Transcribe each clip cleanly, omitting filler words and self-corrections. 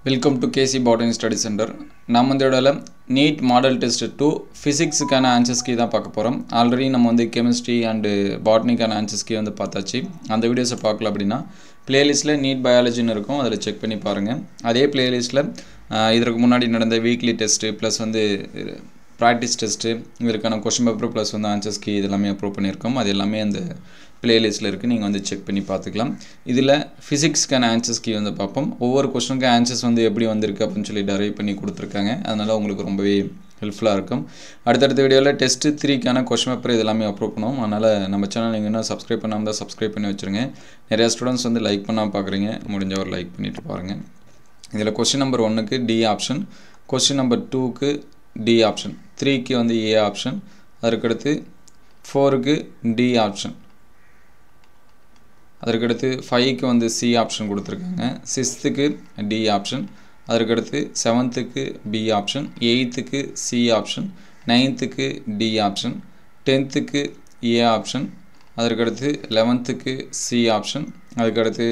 Welcome to KC Botany Study Center. நாம் இந்த இடத்துல NEET மாடல் டெஸ்ட் 2 ஃபிசிக்ஸ்க்கான ஆன்சர்ஸ் கீ தான் பார்க்க போறோம். ஆல்ரெடி நம்ம வந்து கெமிஸ்ட்ரி அண்ட் பாட்டனிக்கான ஆன்சர்ஸ் கீ வந்து பார்த்தாச்சு. அந்த வீடியோஸை பார்க்கல அப்படினா பிளேலிஸ்ட்ல NEET பயாலஜின்னு இருக்கும். அதில் செக் பண்ணி பாருங்க. அதே பிளேலிஸ்ட்ல இதற்கு முன்னாடி நடந்த வீக்லி டெஸ்ட் ப்ளஸ் வந்து ப்ராக்டிஸ் டெஸ்ட் இதற்கான क्वेश्चन பேப்பர் ப்ளஸ் வந்து ஆன்சர்ஸ் கீ இதெல்லாம் அப்லோட் பண்ணியிருக்கோம். அது எல்லாமே அந்த பிளேலிஸ்ட்டில் இருக்குது. நீங்கள் வந்து செக் பண்ணி பார்த்துக்கலாம். இதில் ஃபிசிக்ஸ்க்கான ஆன்சர்ஸ் கீ வந்து பார்ப்போம். ஒவ்வொரு கொஸ்டினுக்கு ஆன்சர்ஸ் வந்து எப்படி வந்திருக்கு அப்படின்னு சொல்லி டரைவ் பண்ணி கொடுத்துருக்காங்க. அதனால் உங்களுக்கு ரொம்பவே ஹெல்ப்ஃபுல்லாக இருக்கும். அடுத்தடுத்த வீடியோவில் டெஸ்ட் 3க்கான क्वेश्चन பேப்பர் இதெல்லாமே அப்லோட் பண்ணுவோம். அதனால் நம்ம சேனல் நீங்கள் இன்னும் சப்ஸ்கிரைப் பண்ணாமல் தான் சப்ஸ்கிரைப் பண்ணி வச்சுருங்க. நிறையா ஸ்டூடெண்ட்ஸ் வந்து லைக் பண்ணாமல் பார்க்குறீங்க. முடிஞ்ச ஒரு லைக் பண்ணிவிட்டு பாருங்கள். இதில் கொஸ்டின் நம்பர் 1க்கு டி ஆப்ஷன், கொஸ்டின் நம்பர் 2க்கு டி ஆப்ஷன், 3க்கு வந்து ஏ ஆப்ஷன், அதற்கடுத்து 4க்கு டி ஆப்ஷன், அதற்கடுத்து 5க்கு வந்து சி ஆப்ஷன் கொடுத்துருக்காங்க, 6க்கு டி ஆப்ஷன், அதற்கடுத்து 7க்கு பி ஆப்ஷன், 8க்கு சி ஆப்ஷன், 9க்கு டி ஆப்ஷன், 10க்கு ஏ ஆப்ஷன், அதற்கடுத்து 11க்கு சி ஆப்ஷன், அதுக்கடுத்து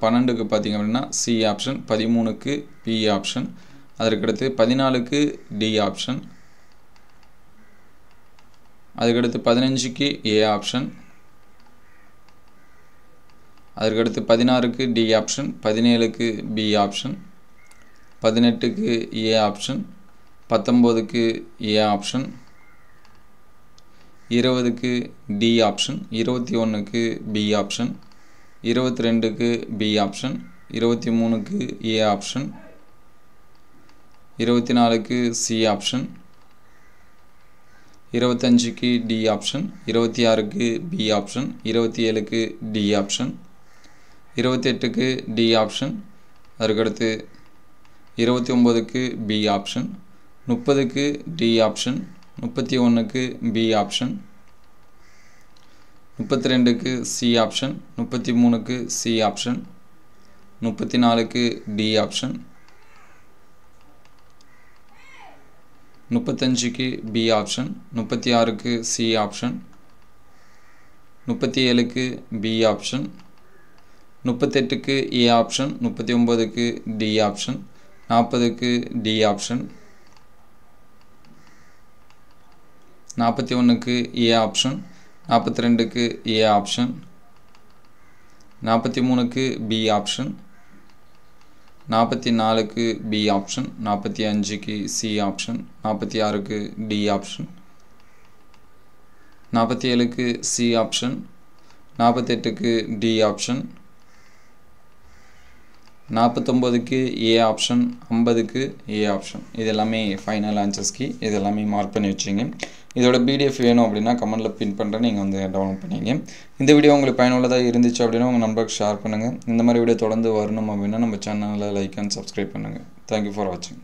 12க்கு பார்த்திங்க அப்படின்னா சி ஆப்ஷன், 13க்கு பி ஆப்ஷன், அதற்கடுத்து 14க்கு டி ஆப்ஷன், அதுக்கடுத்து 15க்கு ஏ ஆப்ஷன், அதற்கடுத்து 16க்கு டி ஆப்ஷன், 17க்கு பி ஆப்ஷன், 18க்கு ஏ ஆப்ஷன், 19க்கு ஏ ஆப்ஷன், 20க்கு டி ஆப்ஷன், 21க்கு பி ஆப்ஷன், 22க்கு பி ஆப்ஷன், 23க்கு ஏ ஆப்ஷன், 24க்கு சி ஆப்ஷன், 25க்கு டி ஆப்ஷன், 26க்கு பி ஆப்ஷன், 27க்கு டி ஆப்ஷன், 28க்கு டி ஆப்ஷன், அதற்கடுத்து 29க்கு பி ஆப்ஷன், 30க்கு டி ஆப்ஷன், 31க்கு பி ஆப்ஷன், 32க்கு சி ஆப்ஷன், 33க்கு சி ஆப்ஷன், 34க்கு டி ஆப்ஷன், 35க்கு பி ஆப்ஷன், 36க்கு சி ஆப்ஷன், 37க்கு பி ஆப்ஷன், 38க்கு ஏ ஆப்ஷன், 39க்கு டி ஆப்ஷன், 40க்கு டி ஆப்ஷன், 41க்கு ஏ ஆப்ஷன், 42க்கு ஏ ஆப்ஷன், 43க்கு பி ஆப்ஷன், 44க்கு பி ஆப்ஷன், 45க்கு சி ஆப்ஷன், 46க்கு டி ஆப்ஷன், 47க்கு சி ஆப்ஷன், 48க்கு டி ஆப்ஷன், 49க்கு ஏ ஆப்ஷன், 50க்கு ஏ ஆப்ஷன். இது எல்லாமே ஃபைனல் ஆன்சர்ஸ் கீ. இது எல்லாமே மார்க் பண்ணி வச்சுங்க. இதோட பிடிஎஃப் வேணும் அப்படின்னா கமெண்ட்டில் பின் பண்ணுறேன், நீங்கள் வந்து டவுன்லோட் பண்ணிங்க. இந்த வீடியோ உங்களுக்கு பயனுள்ளதாக இருந்துச்சு அப்படின்னா உங்கள் நண்பருக்கு ஷேர் பண்ணுங்கள். இந்த மாதிரி வீடியோ தொடர்ந்து வரணும் அப்படின்னா நம்ம சேனலில் லைக் அண்ட் சப்ஸ்கிரைப் பண்ணுங்கள். தேங்க்யூ ஃபார் வாட்சிங்.